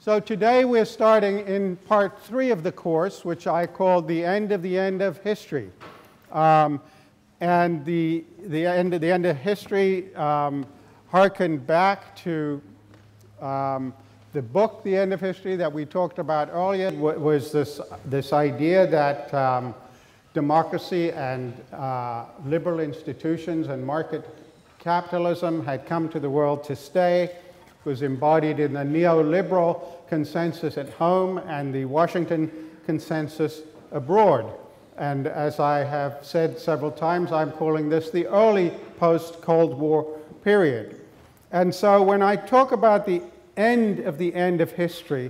So today we're starting in part 3 of the course, which I called the end of history. And the end of history harkened back to the book, The End of History, that we talked about earlier. Was this idea that democracy and liberal institutions and market capitalism had come to the world to stay. It was embodied in the neoliberal consensus at home and the Washington consensus abroad. And as I have said several times, I'm calling this the early post-Cold War period. And so when I talk about the end of history,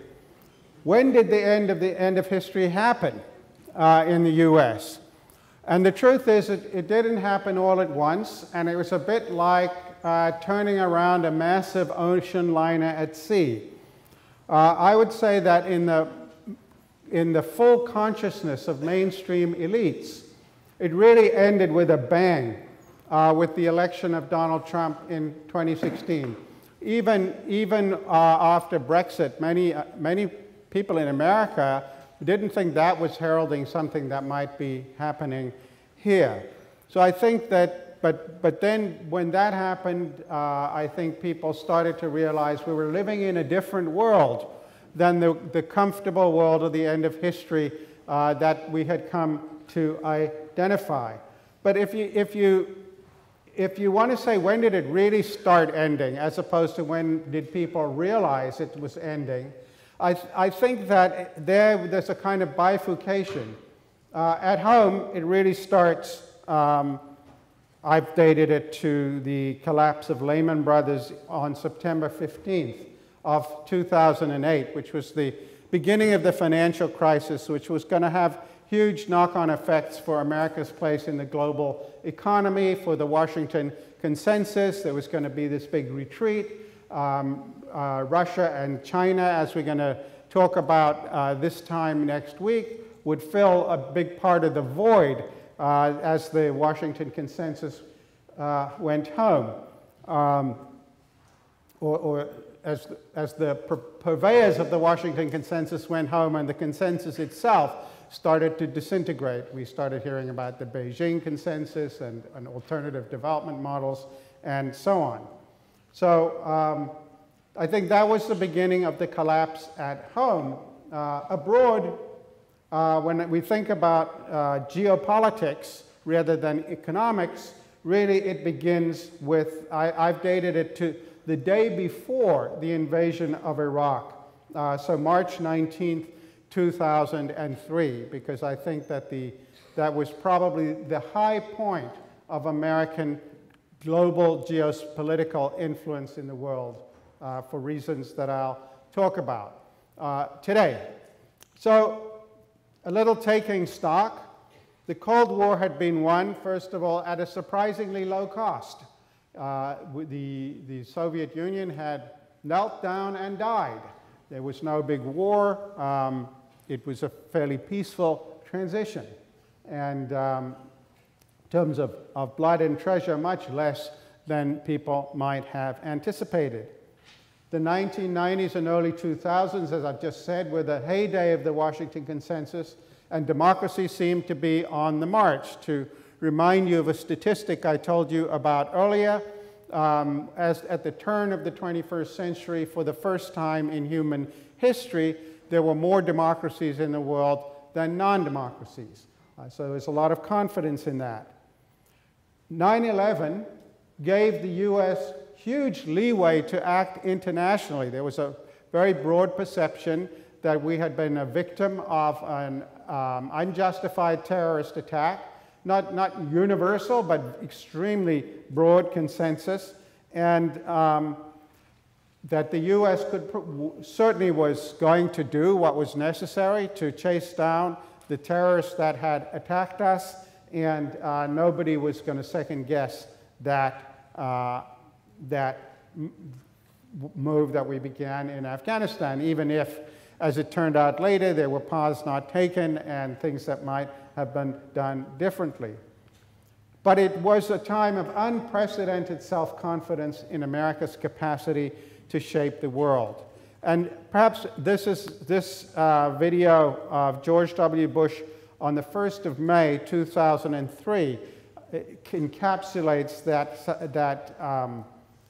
when did the end of history happen in the US? And the truth is it didn't happen all at once, and it was a bit like turning around a massive ocean liner at sea. I would say that in the full consciousness of mainstream elites, it really ended with a bang with the election of Donald Trump in 2016. Even after Brexit, many people in America didn't think that was heralding something that might be happening here. So I think that, but then when that happened, I think people started to realize we were living in a different world than the comfortable world of the end of history that we had come to identify. But if you want to say when did it really start ending, as opposed to when did people realize it was ending, I think that there's a kind of bifurcation. At home, it really starts, I've dated it to the collapse of Lehman Brothers on September 15th of 2008, which was the beginning of the financial crisis, which was going to have huge knock-on effects for America's place in the global economy, for the Washington consensus. There was going to be this big retreat. Russia and China, as we're going to talk about this time next week, would fill a big part of the void as the Washington consensus went home, or as the purveyors of the Washington consensus went home and the consensus itself started to disintegrate. We started hearing about the Beijing consensus and alternative development models and so on. So I think that was the beginning of the collapse at home. Abroad, when we think about geopolitics rather than economics, really it begins with, I've dated it to the day before the invasion of Iraq, so March 19th, 2003, because I think that that was probably the high point of American global geopolitical influence in the world for reasons that I'll talk about today. So a little taking stock. The Cold War had been won, first of all, at a surprisingly low cost. The Soviet Union had knelt down and died. There was no big war. It was a fairly peaceful transition. And in terms of blood and treasure, much less than people might have anticipated. The 1990s and early 2000s, as I've just said, were the heyday of the Washington consensus, and democracy seemed to be on the march. To remind you of a statistic I told you about earlier, as at the turn of the 21st century, for the first time in human history, there were more democracies in the world than non-democracies. So there's a lot of confidence in that. 9/11 gave the US huge leeway to act internationally. There was a very broad perception that we had been a victim of an unjustified terrorist attack, not universal, but extremely broad consensus, and that the US certainly was going to do what was necessary to chase down the terrorists that had attacked us, and nobody was going to second guess that move that we began in Afghanistan, even if, as it turned out later, there were paths not taken and things that might have been done differently. But it was a time of unprecedented self-confidence in America's capacity to shape the world. And perhaps this video of George W. Bush on the 1st of May, 2003 encapsulates that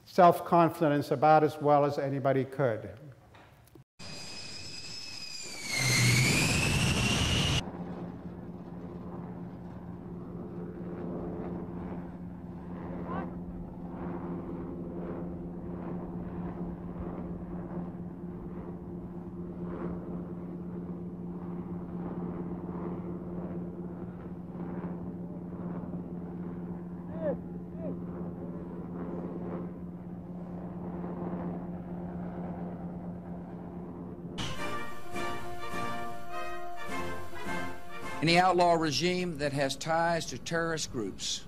self-confidence about as well as anybody could. Any outlaw regime that has ties to terrorist groups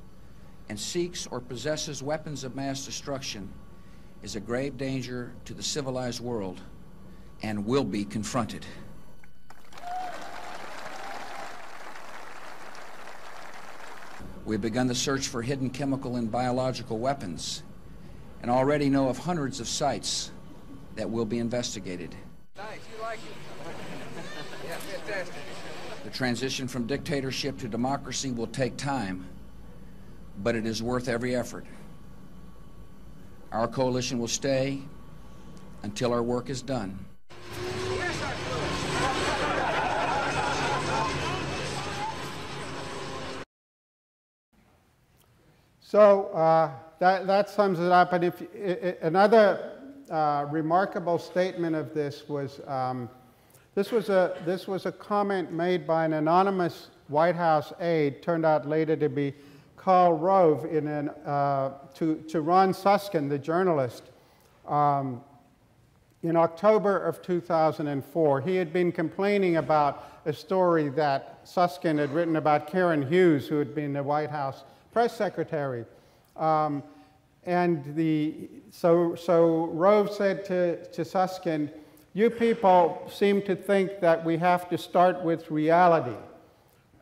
and seeks or possesses weapons of mass destruction is a grave danger to the civilized world and will be confronted. We've begun the search for hidden chemical and biological weapons and already know of hundreds of sites that will be investigated. Nice, you like it? Yeah, fantastic. The transition from dictatorship to democracy will take time, but it is worth every effort. Our coalition will stay until our work is done. So that sums it up. And another remarkable statement of this was this was a comment made by an anonymous White House aide, turned out later to be Karl Rove, to Ron Suskind, the journalist, in October of 2004. He had been complaining about a story that Suskind had written about Karen Hughes, who had been the White House press secretary. So Rove said to Suskind, "You people seem to think that we have to start with reality.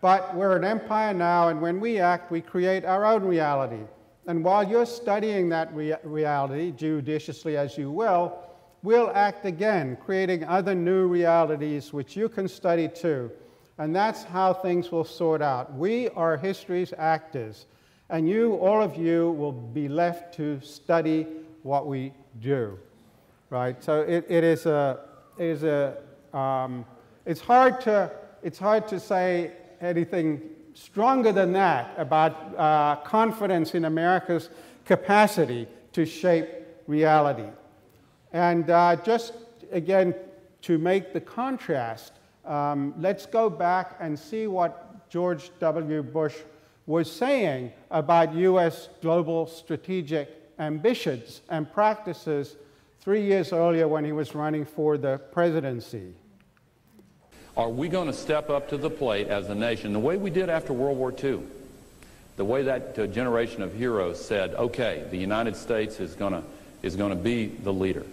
But we're an empire now, and when we act, we create our own reality. And while you're studying that reality, judiciously as you will, we'll act again, creating other new realities which you can study too. And that's how things will sort out. We are history's actors, and you, all of you, will be left to study what we do." Right? So it's hard to say anything stronger than that about confidence in America's capacity to shape reality. And just again, to make the contrast, let's go back and see what George W. Bush was saying about U.S. global strategic ambitions and practices 3 years earlier when he was running for the presidency. Are we going to step up to the plate as a nation, the way we did after World War II? The way that generation of heroes said, okay, the United States is going to be the leader.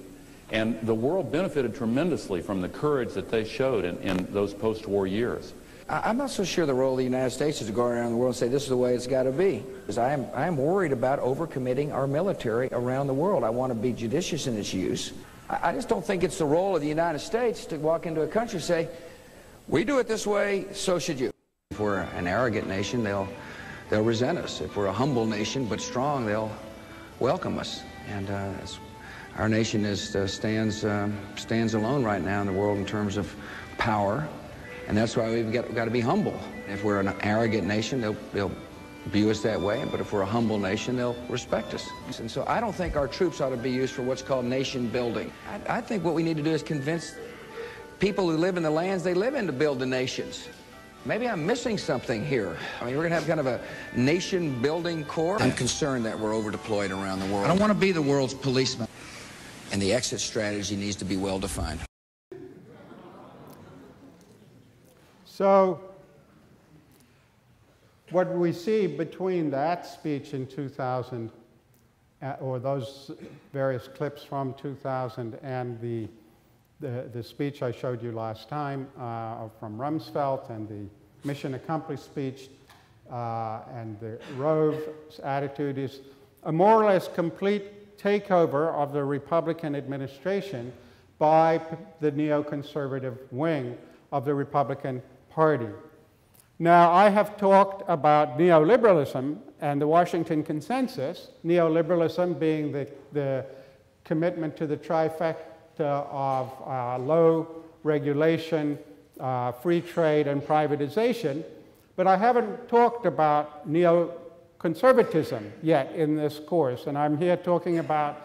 And the world benefited tremendously from the courage that they showed in those post-war years. I'm not so sure the role of the United States is to go around the world and say this is the way it's got to be. Because I'm worried about overcommitting our military around the world. I want to be judicious in its use. I just don't think it's the role of the United States to walk into a country and say, we do it this way, so should you. If we're an arrogant nation, they'll resent us. If we're a humble nation but strong, they'll welcome us. And our nation stands alone right now in the world in terms of power. And that's why we've got to be humble. If we're an arrogant nation, they'll view us that way. But if we're a humble nation, they'll respect us. And so I don't think our troops ought to be used for what's called nation building. I think what we need to do is convince people who live in the lands they live in to build the nations. Maybe I'm missing something here. I mean, we're going to have kind of a nation-building corps. I'm concerned that we're over-deployed around the world. I don't want to be the world's policeman. And the exit strategy needs to be well-defined. So what we see between that speech in 2000, or those various clips from 2000, and the speech I showed you last time from Rumsfeld, and the mission accomplished speech, and the Rove's attitude is a more or less complete takeover of the Republican administration by the neoconservative wing of the Republican Party. Now, I have talked about neoliberalism and the Washington Consensus, neoliberalism being the commitment to the trifecta of low regulation, free trade, and privatization, but I haven't talked about neoconservatism yet in this course, and I'm here talking about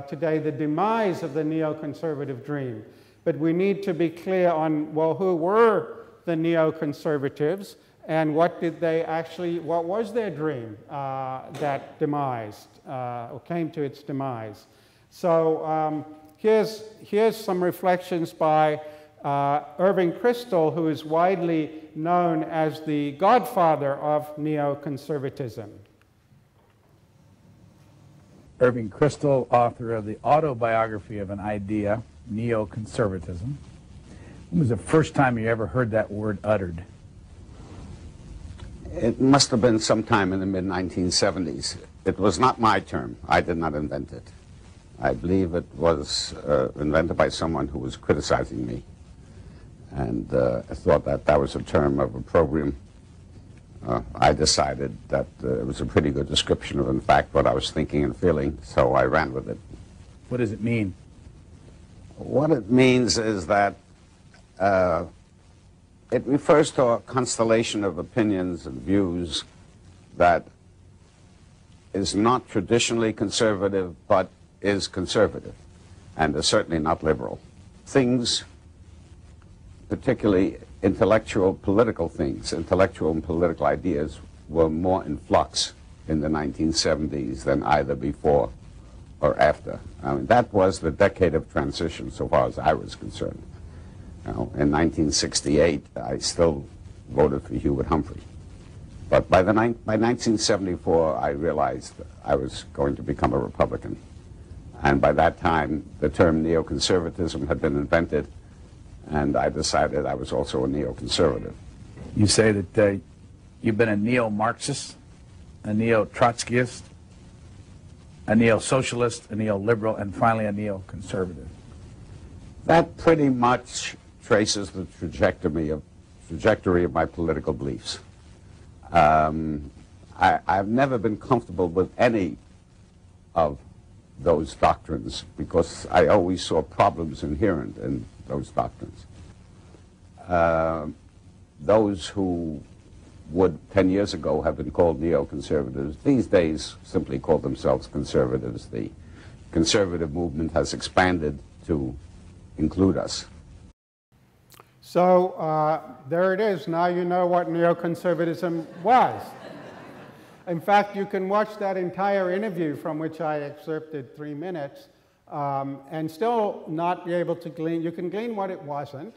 today the demise of the neoconservative dream. But we need to be clear on, well, who were the neoconservatives and what did they actually, what was their dream that demised or came to its demise. So here's some reflections by Irving Kristol, who is widely known as the godfather of neoconservatism. Irving Kristol, author of the Autobiography of an Idea, Neoconservatism. When was the first time you ever heard that word uttered? It must have been sometime in the mid-1970s. It was not my term. I did not invent it. I believe it was invented by someone who was criticizing me. And I thought that that was a term of opprobrium. I decided that it was a pretty good description of, in fact, what I was thinking and feeling, so I ran with it. What does it mean? What it means is that it refers to a constellation of opinions and views that is not traditionally conservative, but is conservative, and is certainly not liberal. Things, particularly intellectual political things, intellectual and political ideas, were more in flux in the 1970s than either before or after. I mean, that was the decade of transition so far as I was concerned. You know, in 1968, I still voted for Hewitt Humphrey. But by 1974, I realized I was going to become a Republican. And by that time, the term neoconservatism had been invented, and I decided I was also a neoconservative. You say that you've been a neo-Marxist, a neo-Trotskyist, a neo-socialist, a neoliberal, and finally a neoconservative. That pretty much traces the trajectory of my political beliefs. I've never been comfortable with any of those doctrines because I always saw problems inherent in those doctrines. Those who would 10 years ago have been called neoconservatives, these days simply call themselves conservatives. The conservative movement has expanded to include us. So there it is. Now you know what neoconservatism was. In fact, you can watch that entire interview from which I excerpted 3 minutes and still not be able to glean. You can glean what it wasn't,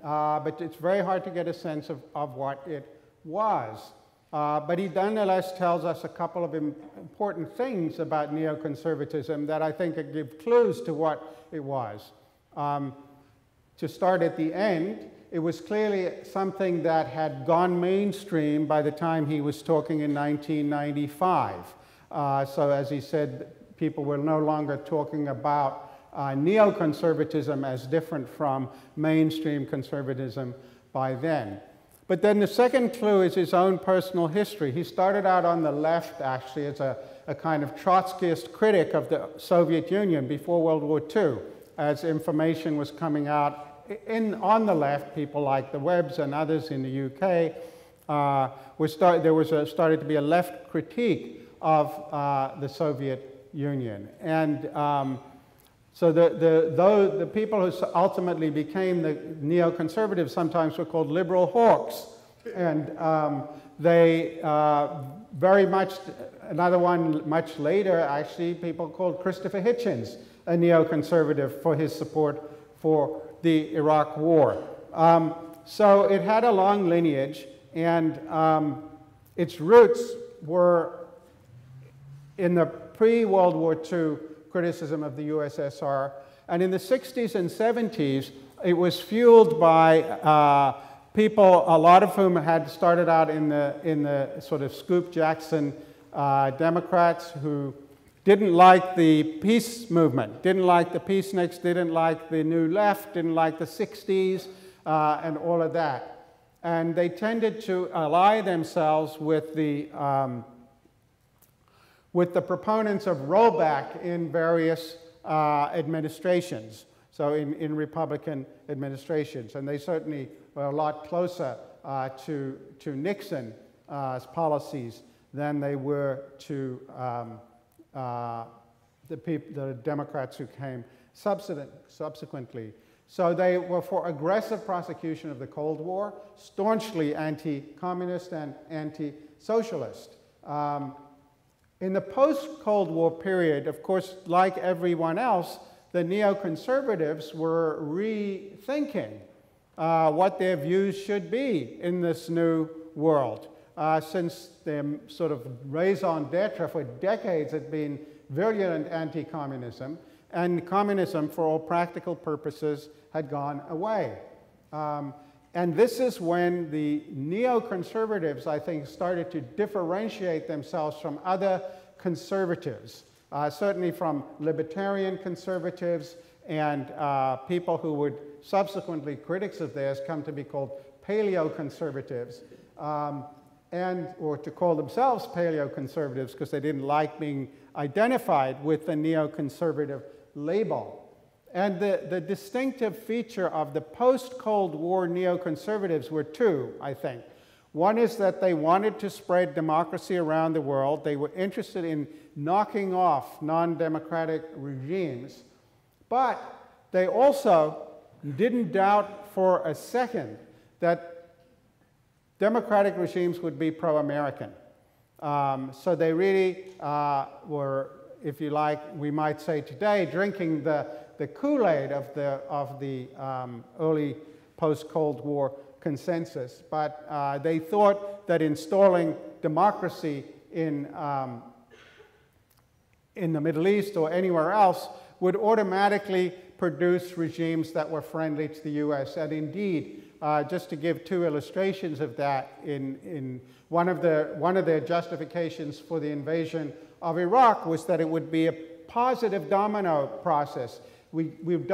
but it's very hard to get a sense of what it was. But he nonetheless tells us a couple of important things about neoconservatism that I think give clues to what it was. To start at the end, it was clearly something that had gone mainstream by the time he was talking in 1995. So as he said, people were no longer talking about neoconservatism as different from mainstream conservatism by then. But then the second clue is his own personal history. He started out on the left, actually, as a kind of Trotskyist critic of the Soviet Union before World War II, as information was coming out on the left. People like the Webbs and others in the UK, there started to be a left critique of the Soviet Union. And so the people who ultimately became the neoconservatives sometimes were called liberal hawks. And they very much, another one much later, actually, people called Christopher Hitchens a neoconservative for his support for the Iraq War. So it had a long lineage, and its roots were in the pre-World War II criticism of the USSR. And in the 60s and 70s, it was fueled by people, a lot of whom had started out in the sort of Scoop Jackson Democrats who didn't like the peace movement, didn't like the peaceniks, didn't like the New Left, didn't like the 60s, and all of that. And they tended to ally themselves with the proponents of rollback in various administrations, so in Republican administrations. And they certainly were a lot closer to Nixon's policies than they were to the Democrats who came subsequently. So they were for aggressive prosecution of the Cold War, staunchly anti-communist and anti-socialist. In the post-Cold War period, of course, like everyone else, the neoconservatives were rethinking what their views should be in this new world. Since their sort of raison d'etre for decades had been virulent anti-communism, and communism, for all practical purposes, had gone away. And this is when the neoconservatives, I think, started to differentiate themselves from other conservatives, certainly from libertarian conservatives and people who would subsequently, critics of theirs, come to be called paleoconservatives, or to call themselves paleoconservatives because they didn't like being identified with the neoconservative label. And the distinctive feature of the post-Cold War neoconservatives were two, I think. One is that they wanted to spread democracy around the world. They were interested in knocking off non-democratic regimes. But they also didn't doubt for a second that democratic regimes would be pro-American. So they really were, if you like, we might say today, drinking the Kool-Aid of the early post-Cold War consensus. But they thought that installing democracy in the Middle East or anywhere else would automatically produce regimes that were friendly to the US. And indeed, just to give two illustrations of that, in one of their justifications for the invasion of Iraq was that it would be a positive domino process. We would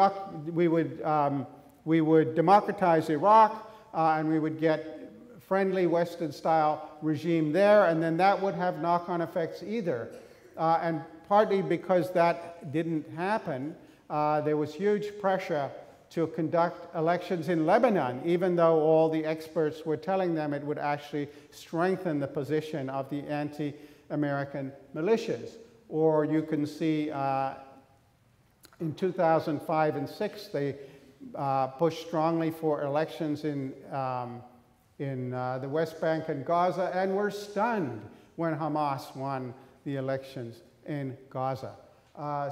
democratize Iraq, and we would get friendly Western-style regime there, and then that would have knock-on effects either. And partly because that didn't happen, there was huge pressure to conduct elections in Lebanon, even though all the experts were telling them it would actually strengthen the position of the anti-American militias. Or you can see in 2005 and 6, they pushed strongly for elections in the West Bank and Gaza, and were stunned when Hamas won the elections in Gaza.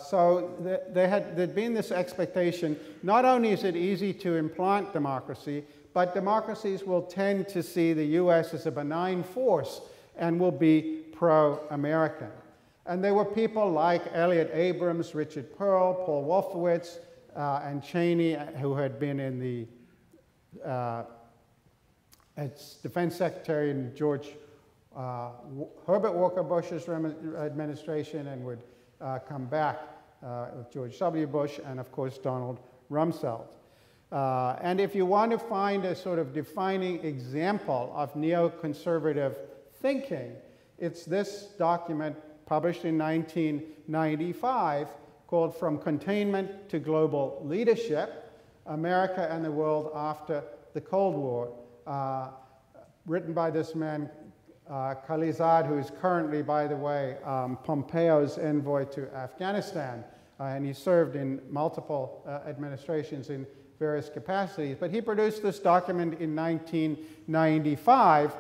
So there'd been this expectation, not only is it easy to implant democracy, but democracies will tend to see the US as a benign force and will be pro-American. And there were people like Elliott Abrams, Richard Pearl, Paul Wolfowitz, and Cheney, who had been in the as Defense Secretary in George Herbert Walker Bush's administration, and would come back with George W. Bush and, of course, Donald Rumsfeld. And if you want to find a sort of defining example of neoconservative thinking, it's this document published in 1995 called From Containment to Global Leadership, America and the World After the Cold War, written by this man, Khalilzad, who is currently, by the way, Pompeo's envoy to Afghanistan, and he served in multiple administrations in various capacities. But he produced this document in 1995,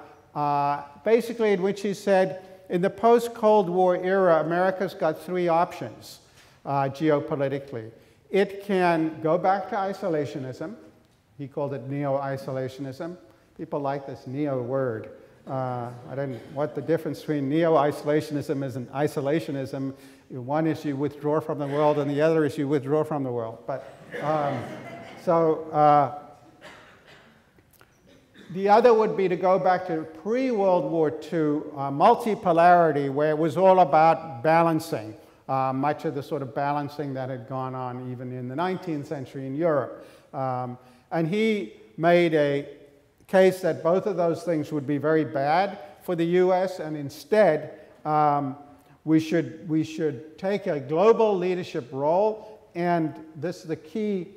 basically in which he said, in the post-Cold War era, America's got three options geopolitically. It can go back to isolationism. He called it neo-isolationism. People like this neo word. I don't know what the difference between neo-isolationism and isolationism. One is you withdraw from the world, and the other is you withdraw from the world. But the other would be to go back to pre-World War II multipolarity, where it was all about balancing. much of the sort of balancing that had gone on even in the 19th century in Europe. And he made a case that both of those things would be very bad for the US, and instead we should take a global leadership role. And this is the key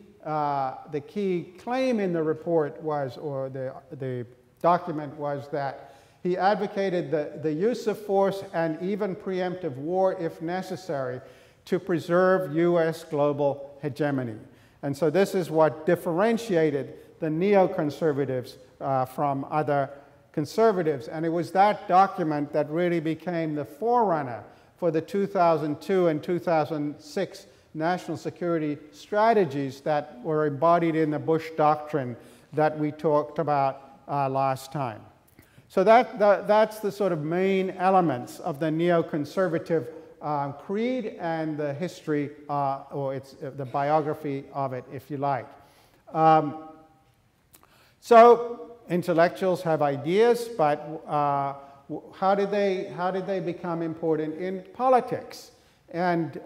claim in the report was, or the document was, that he advocated the use of force and even preemptive war if necessary to preserve US global hegemony. And so this is what differentiated the neoconservatives from other conservatives. And it was that document that really became the forerunner for the 2002 and 2006 national security strategies that were embodied in the Bush Doctrine that we talked about last time. So that's the sort of main elements of the neoconservative creed and the history, or the biography of it, if you like. So intellectuals have ideas, but how did they become important in politics? And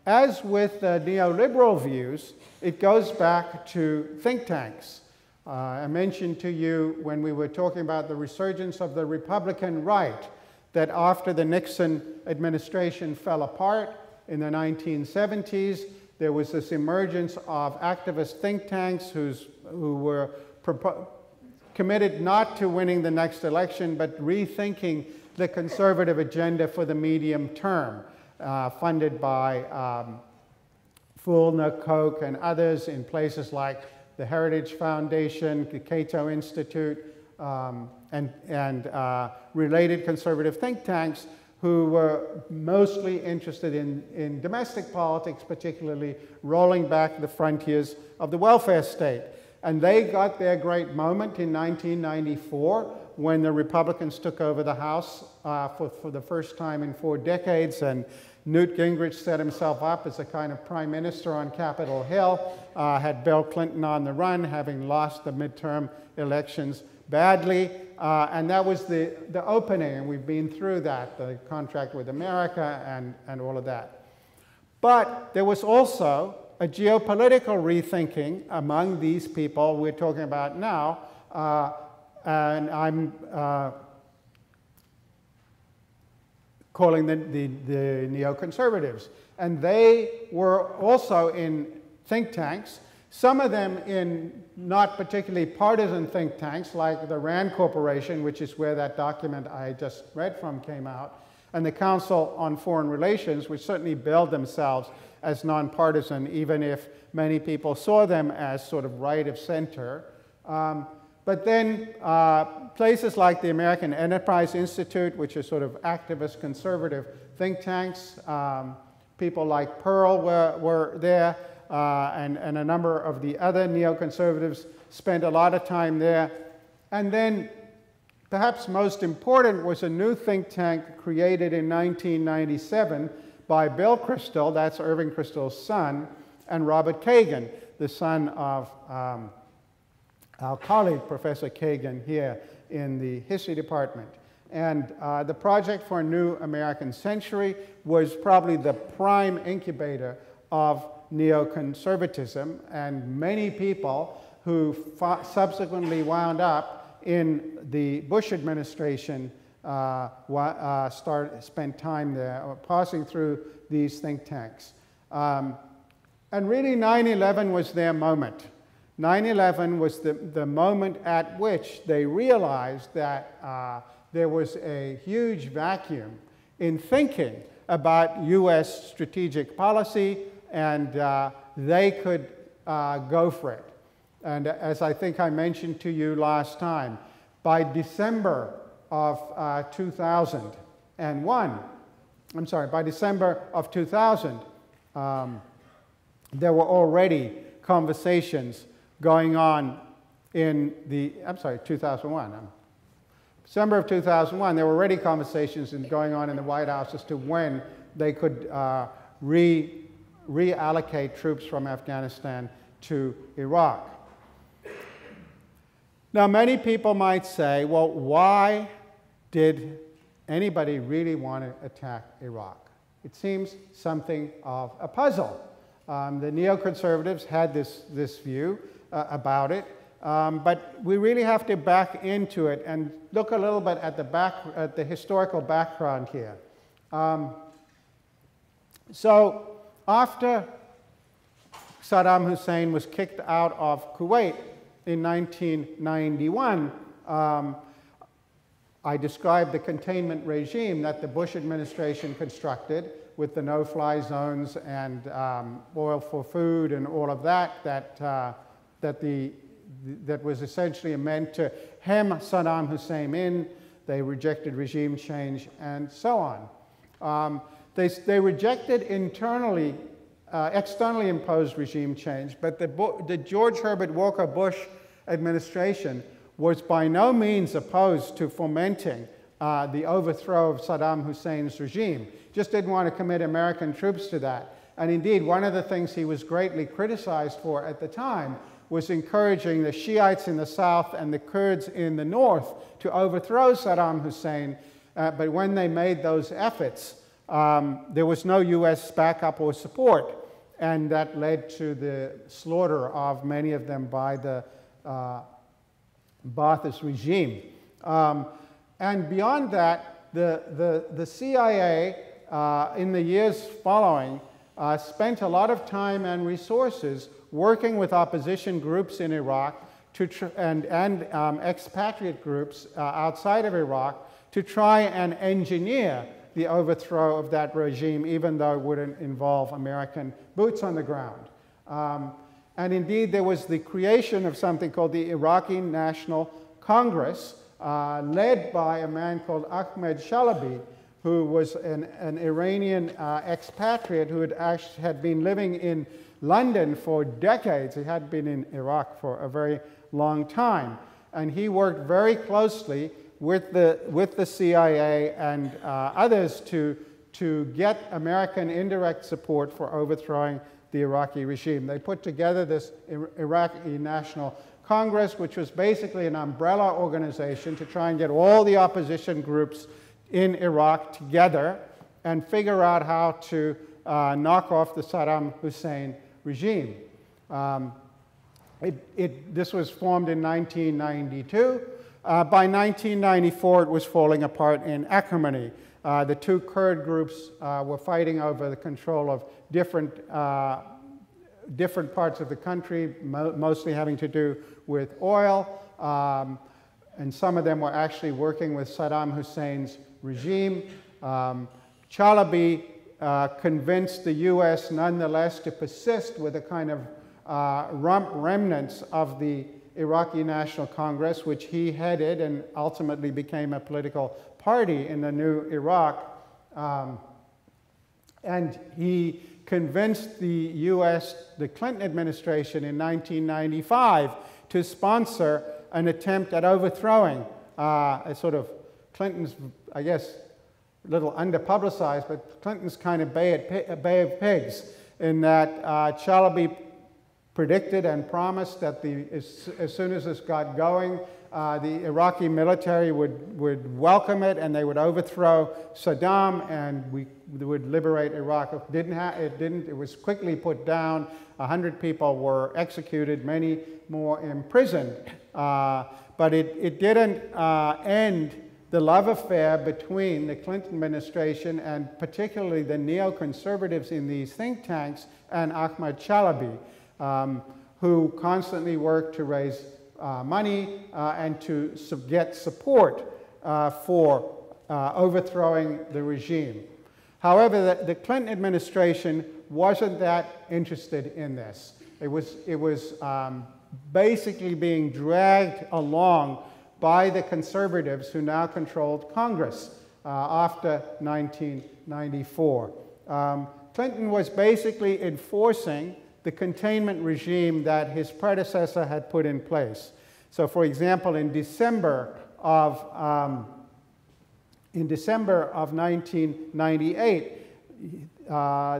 as with the neoliberal views, it goes back to think tanks. I mentioned to you when we were talking about the resurgence of the Republican right that after the Nixon administration fell apart in the 1970s, there was this emergence of activist think tanks who were committed not to winning the next election, but rethinking the conservative agenda for the medium term, funded by Fulner, Koch, and others in places like the Heritage Foundation, the Cato Institute, and related conservative think tanks who were mostly interested in domestic politics, particularly rolling back the frontiers of the welfare state. And they got their great moment in 1994 when the Republicans took over the House for the first time in 4 decades, and Newt Gingrich set himself up as a kind of prime minister on Capitol Hill, had Bill Clinton on the run, having lost the midterm elections badly, and that was the opening, and we've been through that, the contract with America and all of that. But there was also a geopolitical rethinking among these people we're talking about now, and I'm calling the neoconservatives. And they were also in think tanks, some of them in not particularly partisan think tanks, like the Rand Corporation, which is where that document I just read from came out, and the Council on Foreign Relations, which certainly billed themselves as nonpartisan, even if many people saw them as sort of right of center. But then places like the American Enterprise Institute, which is sort of activist conservative think tanks, people like Pearl were there, and a number of the other neoconservatives spent a lot of time there. And then perhaps most important was a new think tank created in 1997 by Bill Kristol, that's Irving Kristol's son, and Robert Kagan, the son of our colleague, Professor Kagan, here in the history department. And the Project for a New American Century was probably the prime incubator of neoconservatism, and many people who subsequently wound up in the Bush administration spent time there, or passing through these think tanks. And really 9/11 was their moment. 9/11 was the moment at which they realized that there was a huge vacuum in thinking about US strategic policy, and they could go for it. And as I think I mentioned to you last time, by December of 2001, I'm sorry, by December of 2000, there were already conversations going on in the, I'm sorry, 2001. December of 2001, there were already conversations going on in the White House as to when they could reallocate troops from Afghanistan to Iraq. Now, many people might say, well, why did anybody really want to attack Iraq? It seems something of a puzzle. The neoconservatives had this view about it, but we really have to back into it and look a little bit at the historical background here. So after Saddam Hussein was kicked out of Kuwait in 1991, I described the containment regime that the Bush administration constructed with the no-fly zones and oil for food and all of that, that was essentially meant to hem Saddam Hussein in. They rejected regime change and so on. They rejected externally imposed regime change, but the George Herbert Walker Bush administration was by no means opposed to fomenting the overthrow of Saddam Hussein's regime. Just didn't want to commit American troops to that. And indeed, one of the things he was greatly criticized for at the time was encouraging the Shiites in the south and the Kurds in the north to overthrow Saddam Hussein. But when they made those efforts, there was no U.S. backup or support. And that led to the slaughter of many of them by the Ba'athist regime. And beyond that, the CIA, in the years following, spent a lot of time and resources working with opposition groups in Iraq and expatriate groups outside of Iraq to try and engineer the overthrow of that regime, even though it wouldn't involve American boots on the ground. And indeed, there was the creation of something called the Iraqi National Congress, led by a man called Ahmed Shalabi, who was an Iranian expatriate who had been living in London for decades. He had been in Iraq for a very long time. And he worked very closely with the CIA and others to get American indirect support for overthrowing the Iraqi regime. They put together this Iraqi National Congress, which was basically an umbrella organization to try and get all the opposition groups in Iraq together and figure out how to knock off the Saddam Hussein regime. This was formed in 1992. By 1994, it was falling apart in acrimony. The two Kurd groups were fighting over the control of different parts of the country, mostly having to do with oil, and some of them were actually working with Saddam Hussein's regime. Chalabi convinced the U.S. nonetheless to persist with a kind of remnants of the Iraqi National Congress, which he headed and ultimately became a political party in the new Iraq. And he convinced the U.S., the Clinton administration in 1995 to sponsor an attempt at overthrowing a sort of Clinton's, I guess, a little under-publicized, but Clinton's kind of Bay of Pigs, in that Chalabi predicted and promised that as soon as this got going, the Iraqi military would welcome it and they would overthrow Saddam and we would liberate Iraq. It didn't. It was quickly put down. 100 people were executed, many more imprisoned. But it didn't end the love affair between the Clinton administration and particularly the neoconservatives in these think tanks and Ahmad Chalabi, who constantly worked to raise money and to get support for overthrowing the regime. However, the Clinton administration wasn't that interested in this. It was basically being dragged along by the conservatives who now controlled Congress after 1994. Clinton was basically enforcing the containment regime that his predecessor had put in place. So, for example, in December of 1998,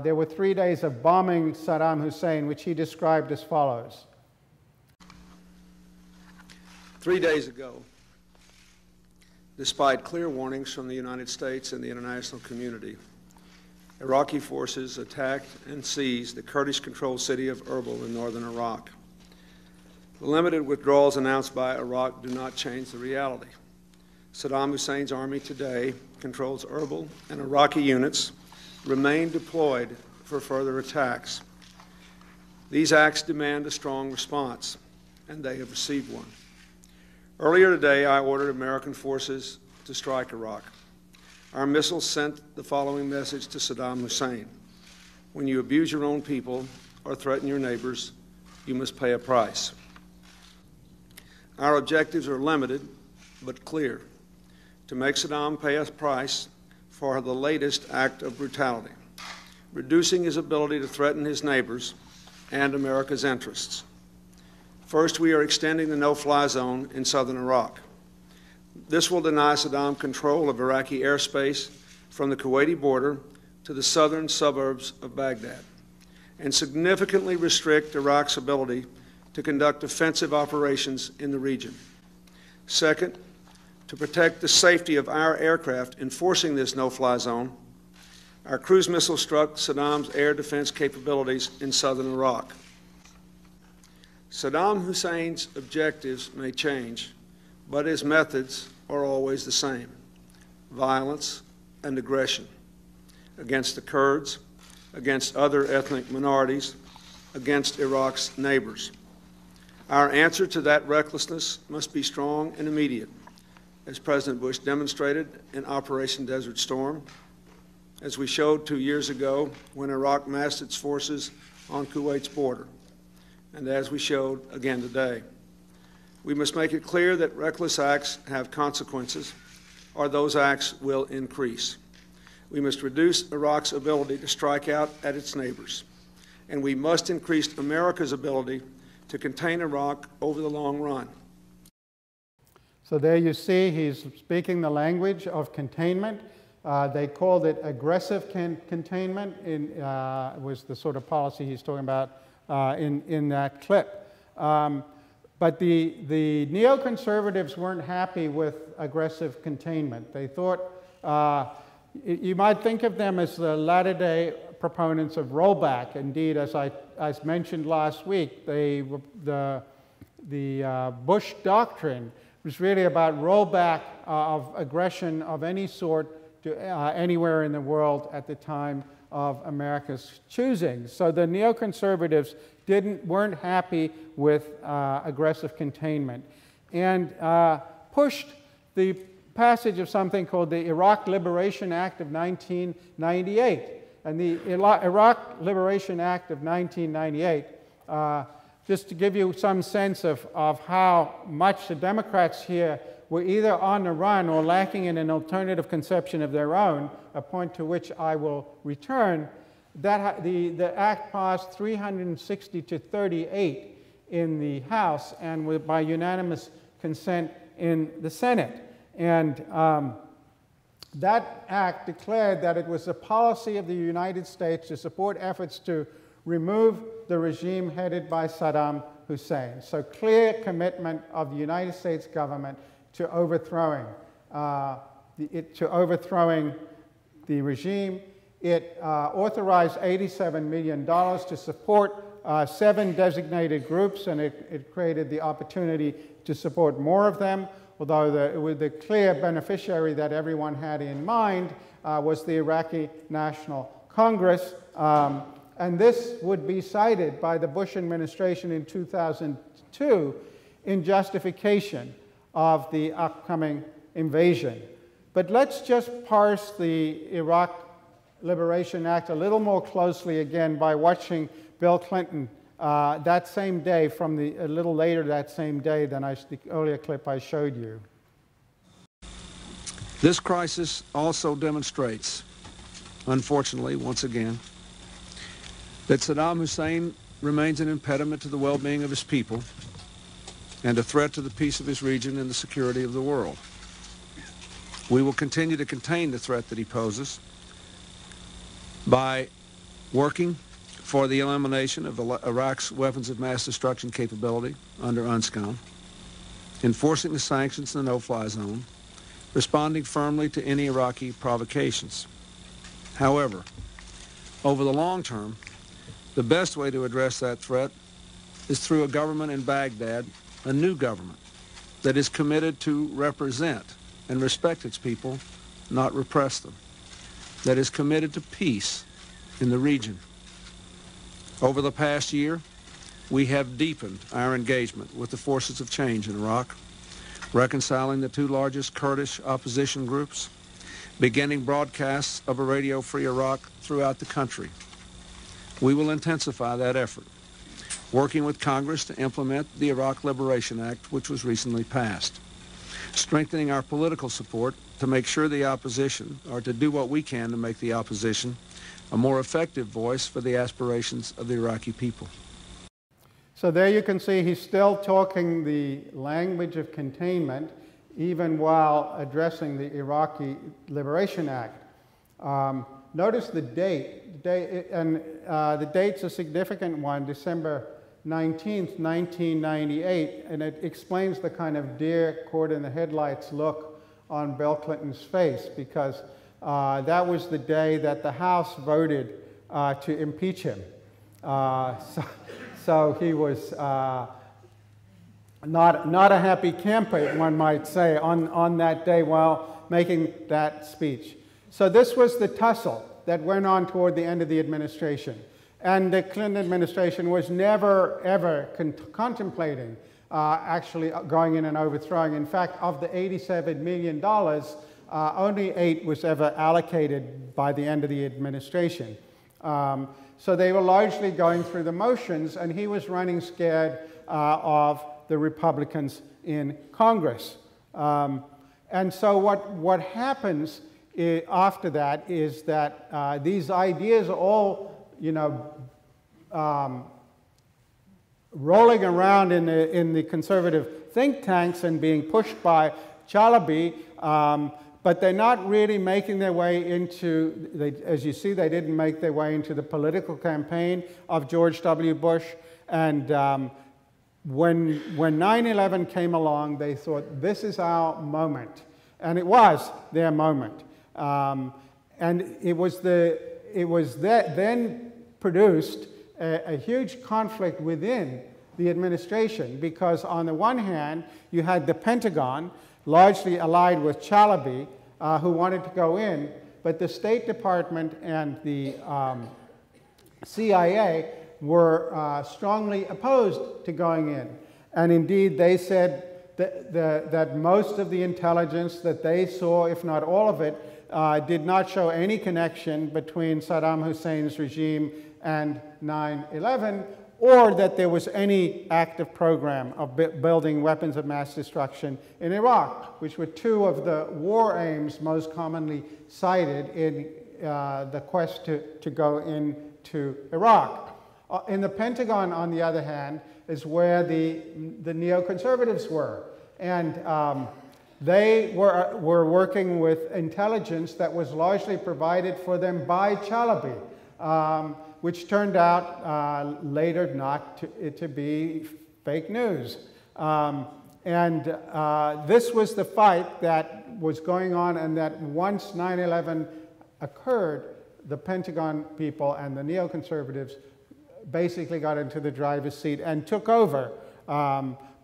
there were 3 days of bombing Saddam Hussein, which he described as follows. 3 days ago, despite clear warnings from the United States and the international community, Iraqi forces attacked and seized the Kurdish-controlled city of Erbil in northern Iraq. The limited withdrawals announced by Iraq do not change the reality. Saddam Hussein's army today controls Erbil, and Iraqi units remain deployed for further attacks. These acts demand a strong response, and they have received one. Earlier today, I ordered American forces to strike Iraq. Our missiles sent the following message to Saddam Hussein: when you abuse your own people or threaten your neighbors, you must pay a price. Our objectives are limited but clear: to make Saddam pay a price for the latest act of brutality, reducing his ability to threaten his neighbors and America's interests. First, we are extending the no-fly zone in southern Iraq. This will deny Saddam control of Iraqi airspace from the Kuwaiti border to the southern suburbs of Baghdad, and significantly restrict Iraq's ability to conduct offensive operations in the region. Second, to protect the safety of our aircraft enforcing this no-fly zone, our cruise missile struck Saddam's air defense capabilities in southern Iraq. Saddam Hussein's objectives may change, but his methods are always the same: violence and aggression against the Kurds, against other ethnic minorities, against Iraq's neighbors. Our answer to that recklessness must be strong and immediate, as President Bush demonstrated in Operation Desert Storm, as we showed 2 years ago when Iraq massed its forces on Kuwait's border, and as we showed again today. We must make it clear that reckless acts have consequences, or those acts will increase. We must reduce Iraq's ability to strike out at its neighbors, and we must increase America's ability to contain Iraq over the long run. So there you see he's speaking the language of containment. They called it aggressive containment. Was the sort of policy he's talking about in that clip. But the neoconservatives weren't happy with aggressive containment. They thought, you might think of them as the latter-day proponents of rollback. Indeed, as I mentioned last week, the Bush doctrine was really about rollback of aggression of any sort to anywhere in the world at the time of America's choosing. So the neoconservatives weren't happy with aggressive containment, and pushed the passage of something called the Iraq Liberation Act of 1998. And the Iraq Liberation Act of 1998, just to give you some sense of how much the Democrats here were either on the run or lacking in an alternative conception of their own, a point to which I will return, that the act passed 360 to 38 in the House and by unanimous consent in the Senate. And that act declared that it was the policy of the United States to support efforts to remove the regime headed by Saddam Hussein. So clear commitment of the United States government to overthrowing the regime. It authorized $87 million to support 7 designated groups, and it created the opportunity to support more of them, although the clear beneficiary that everyone had in mind was the Iraqi National Congress. And this would be cited by the Bush administration in 2002 in justification of the upcoming invasion. But let's just parse the Iraq Liberation Act a little more closely again by watching Bill Clinton that same day from a little later that same day than the earlier clip I showed you. This crisis also demonstrates, unfortunately, once again, that Saddam Hussein remains an impediment to the well-being of his people and a threat to the peace of his region and the security of the world. We will continue to contain the threat that he poses by working for the elimination of Iraq's weapons of mass destruction capability under UNSCOM, enforcing the sanctions in the no-fly zone, responding firmly to any Iraqi provocations. However, Over the long term, the best way to address that threat is through a government in Baghdad, a new government that is committed to represent and respect its people, not repress them, that is committed to peace in the region. Over the past year, we have deepened our engagement with the forces of change in Iraq, reconciling the two largest Kurdish opposition groups, beginning broadcasts of a radio-free Iraq throughout the country. We will intensify that effort, working with Congress to implement the Iraq Liberation Act, which was recently passed, strengthening our political support to make sure the opposition, or to do what we can to make the opposition, a more effective voice for the aspirations of the Iraqi people. So there you can see he's still talking the language of containment, even while addressing the Iraqi Liberation Act. Notice the date, the date's a significant one, December 19th, 1998, and it explains the kind of deer caught in the headlights look on Bill Clinton's face, because that was the day that the House voted to impeach him. So he was not a happy camper, one might say, on that day while making that speech. So this was the tussle that went on toward the end of the administration. And the Clinton administration was never, ever contemplating actually going in and overthrowing. In fact, of the $87 million, only $8 million was ever allocated by the end of the administration. So they were largely going through the motions, and he was running scared of the Republicans in Congress. And so what happens after that is that these ideas are all, rolling around in the conservative think tanks and being pushed by Chalabi, but they're not really making their way into, as you see, they didn't make their way into the political campaign of George W. Bush. And when 9/11 came along, they thought, this is our moment. And it was their moment. And it was that then produced a huge conflict within the administration, because on the one hand, you had the Pentagon, largely allied with Chalabi, who wanted to go in, but the State Department and the CIA were strongly opposed to going in. And indeed, they said that most of the intelligence that they saw, if not all of it, did not show any connection between Saddam Hussein's regime and 9/11, or that there was any active program of building weapons of mass destruction in Iraq, which were two of the war aims most commonly cited in the quest to go into Iraq. In the Pentagon, on the other hand, is where the neoconservatives were. And they were working with intelligence that was largely provided for them by Chalabi, which turned out later not to be fake news. And this was the fight that was going on, and that once 9/11 occurred, the Pentagon people and the neoconservatives basically got into the driver's seat and took over,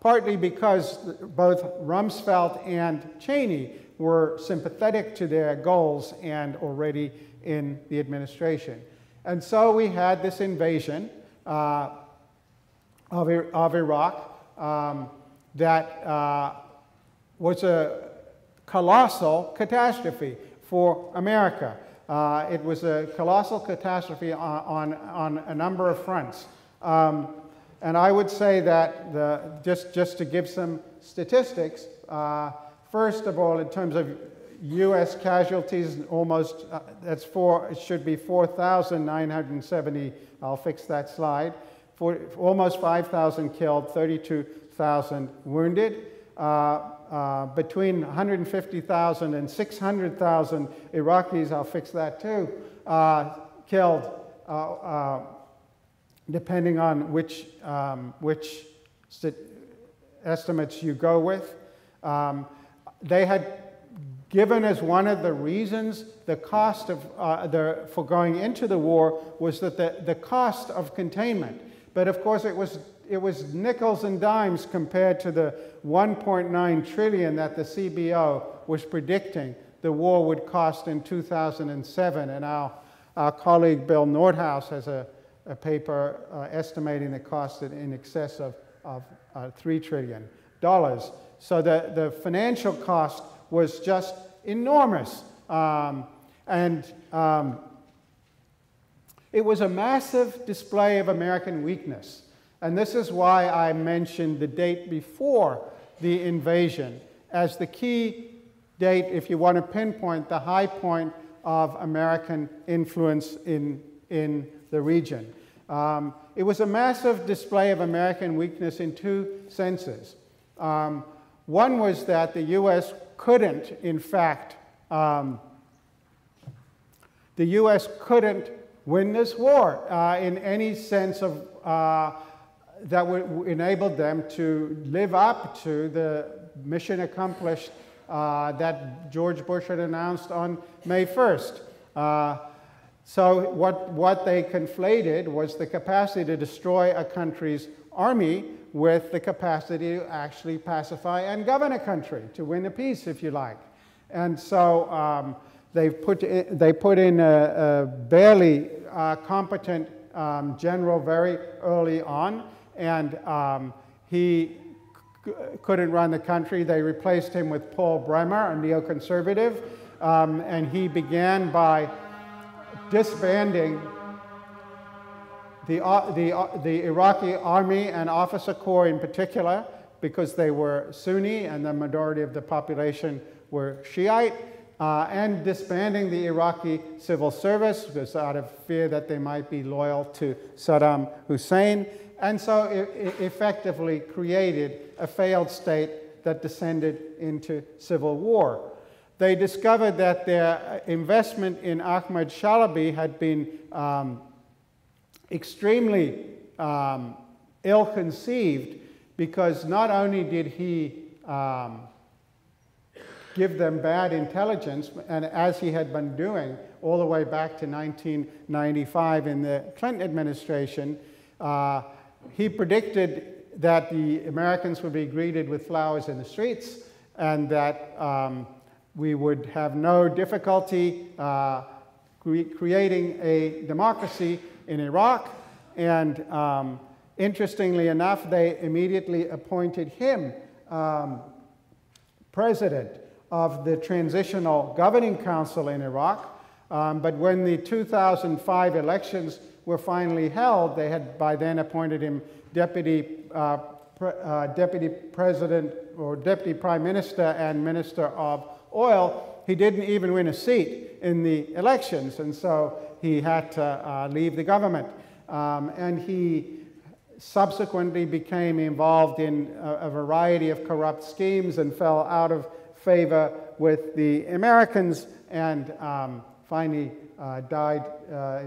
partly because both Rumsfeld and Cheney were sympathetic to their goals and already in the administration. And so we had this invasion of Iraq that was a colossal catastrophe for America. It was a colossal catastrophe on a number of fronts. And I would say that, just to give some statistics, first of all, in terms of U.S. casualties, almost, it should be 4,970, I'll fix that slide, almost 5,000 killed, 32,000 wounded. Between 150,000 and 600,000 Iraqis, I'll fix that too, killed, depending on which estimates you go with. They had given as one of the reasons the cost of for going into the war was that the cost of containment. But of course, it was nickels and dimes compared to the 1.9 trillion that the CBO was predicting the war would cost in 2007. And our colleague Bill Nordhaus has a paper estimating the cost in excess of $3 trillion. So the financial cost was just enormous. It was a massive display of American weakness. And this is why I mentioned the date before the invasion as the key date, if you want to pinpoint the high point of American influence in the region. It was a massive display of American weakness in two senses. One was that the U.S. couldn't, in fact, the U.S. couldn't win this war in any sense of that would enable them to live up to the mission accomplished that George Bush had announced on May 1st. So what they conflated was the capacity to destroy a country's army with the capacity to actually pacify and govern a country, to win a peace, if you like. And so they put in a barely competent general very early on, and he couldn't run the country. They replaced him with Paul Bremer, a neoconservative, and he began by disbanding the Iraqi army and officer corps in particular, because they were Sunni and the majority of the population were Shiite, and disbanding the Iraqi civil service, because out of fear that they might be loyal to Saddam Hussein, and so it effectively created a failed state that descended into civil war. They discovered that their investment in Ahmad Shalabi had been extremely ill-conceived, because not only did he give them bad intelligence, and as he had been doing all the way back to 1995 in the Clinton administration, he predicted that the Americans would be greeted with flowers in the streets, and that we would have no difficulty creating a democracy in Iraq. And interestingly enough, they immediately appointed him president of the Transitional Governing Council in Iraq. But when the 2005 elections were finally held, they had by then appointed him deputy president or deputy prime minister and minister of oil. He didn't even win a seat in the elections, and so he had to leave the government. And he subsequently became involved in a variety of corrupt schemes and fell out of favor with the Americans, and finally died, I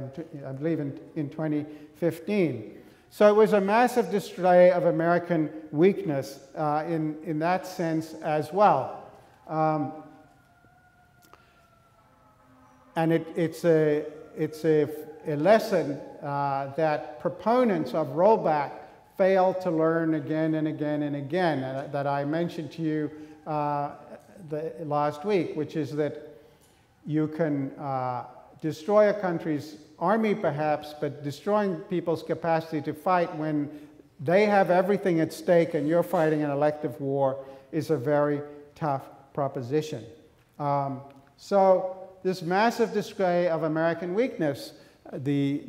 believe, in 2015. So it was a massive display of American weakness in that sense as well. And it's a lesson that proponents of rollback fail to learn again and again and again, that I mentioned to you last week, which is that you can destroy a country's army perhaps, but destroying people's capacity to fight when they have everything at stake and you're fighting an elective war is a very tough proposition. So this massive display of American weakness, the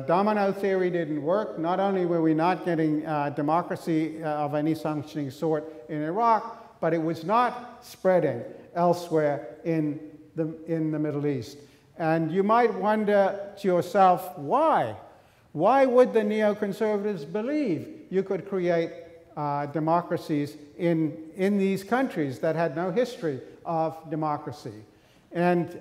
domino theory didn't work. Not only were we not getting democracy of any functioning sort in Iraq, but it was not spreading elsewhere in the Middle East. And you might wonder to yourself, why? Why would the neoconservatives believe you could create democracies in these countries that had no history of democracy? And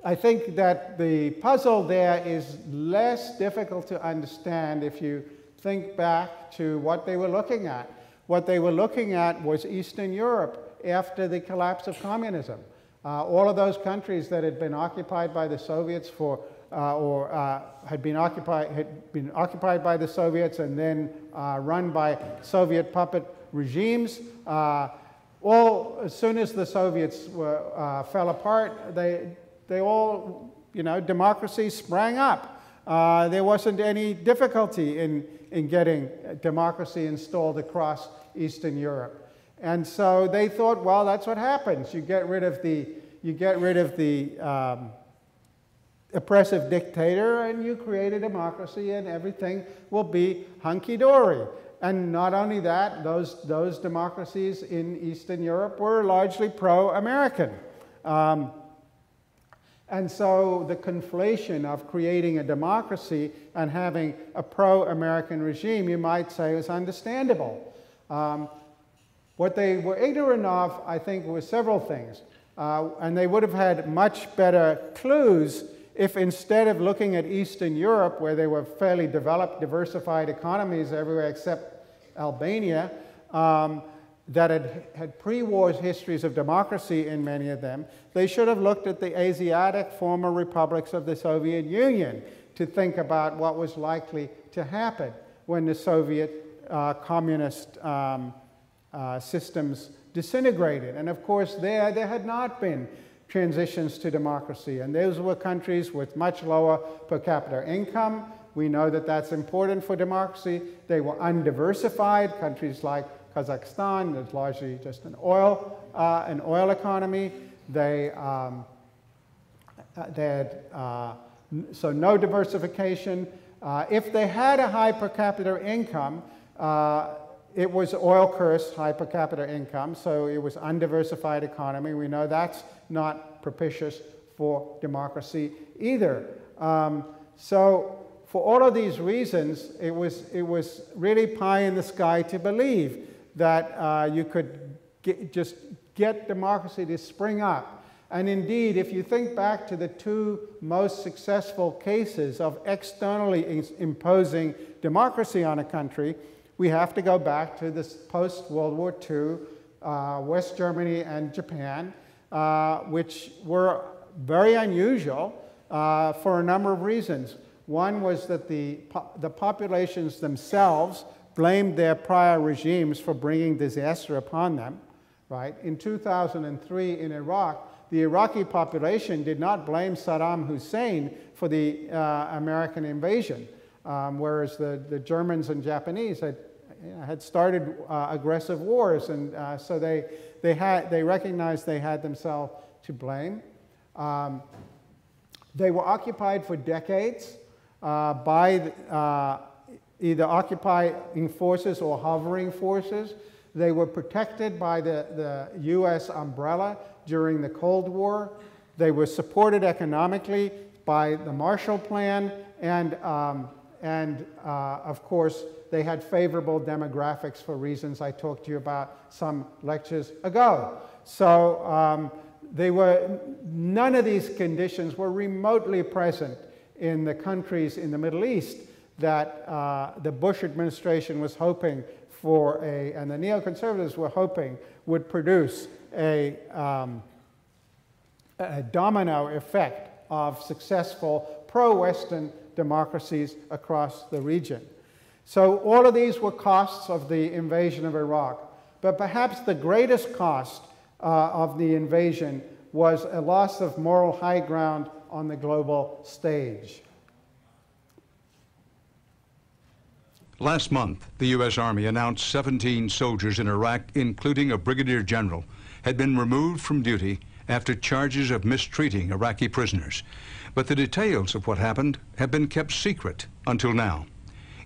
I think that the puzzle there is less difficult to understand if you think back to what they were looking at. What they were looking at was Eastern Europe, after the collapse of communism. All of those countries that had been occupied by the Soviets had been occupied by the Soviets and then run by Soviet puppet regimes. As soon as the Soviets fell apart, they all, democracies sprang up. There wasn't any difficulty in getting democracy installed across Eastern Europe. And so they thought, well, that's what happens. You get rid of the oppressive dictator and you create a democracy and everything will be hunky-dory. And not only that, those democracies in Eastern Europe were largely pro-American. And so the conflation of creating a democracy and having a pro-American regime, you might say, is understandable. What they were ignorant of, I think, was several things. And they would have had much better clues if instead of looking at Eastern Europe, where they were fairly developed, diversified economies everywhere except Albania, that had pre-war histories of democracy in many of them, they should have looked at the Asiatic former republics of the Soviet Union to think about what was likely to happen when the Soviet communist systems disintegrated. And of course there had not been transitions to democracy, and those were countries with much lower per capita income. We know that that's important for democracy. They were undiversified. Countries like Kazakhstan is largely just an oil economy. They had so no diversification. If they had a high per capita income, it was oil-cursed high per capita income, so it was undiversified economy. We know that's not propitious for democracy either. So for all of these reasons, it was really pie in the sky to believe that you could just get democracy to spring up. And indeed, if you think back to the two most successful cases of externally imposing democracy on a country, we have to go back to this post-World War II, West Germany and Japan, which were very unusual for a number of reasons. One was that the populations themselves blamed their prior regimes for bringing disaster upon them, right? In 2003 in Iraq, the Iraqi population did not blame Saddam Hussein for the American invasion, whereas the Germans and Japanese had started aggressive wars, and so they recognized they had themselves to blame. They were occupied for decades by either occupying forces or hovering forces. They were protected by the US umbrella during the Cold War. They were supported economically by the Marshall Plan, and of course, they had favorable demographics for reasons I talked to you about some lectures ago. So none of these conditions were remotely present in the countries in the Middle East that the Bush administration was hoping for and the neoconservatives were hoping would produce a domino effect of successful pro-Western democracies across the region. So all of these were costs of the invasion of Iraq. But perhaps the greatest cost of the invasion was a loss of moral high ground on the global stage. Last month, the U.S. Army announced 17 soldiers in Iraq, including a brigadier general, had been removed from duty after charges of mistreating Iraqi prisoners. But the details of what happened have been kept secret until now.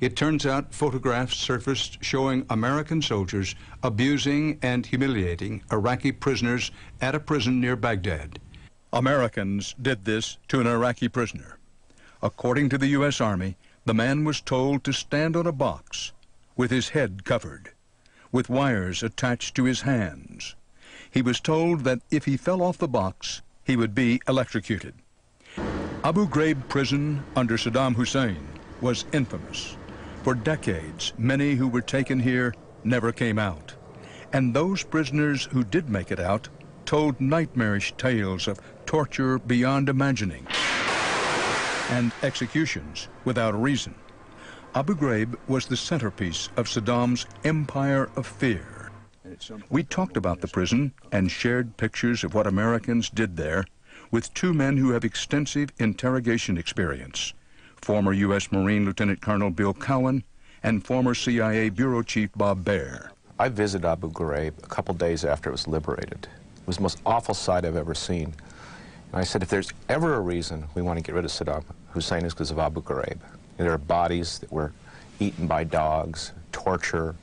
It turns out photographs surfaced showing American soldiers abusing and humiliating Iraqi prisoners at a prison near Baghdad. Americans did this to an Iraqi prisoner. According to the U.S. Army, the man was told to stand on a box with his head covered, with wires attached to his hands. He was told that if he fell off the box, he would be electrocuted. Abu Ghraib prison under Saddam Hussein was infamous. For decades, many who were taken here never came out. And those prisoners who did make it out told nightmarish tales of torture beyond imagining and executions without a reason. Abu Ghraib was the centerpiece of Saddam's empire of fear. We talked about the prison and shared pictures of what Americans did there with two men who have extensive interrogation experience, former U.S. Marine Lieutenant Colonel Bill Cowan and former CIA Bureau Chief Bob Baer. I visited Abu Ghraib a couple days after it was liberated. It was the most awful sight I've ever seen. And I said, if there's ever a reason we want to get rid of Saddam Hussein, it's because of Abu Ghraib. There are bodies that were eaten by dogs, torture,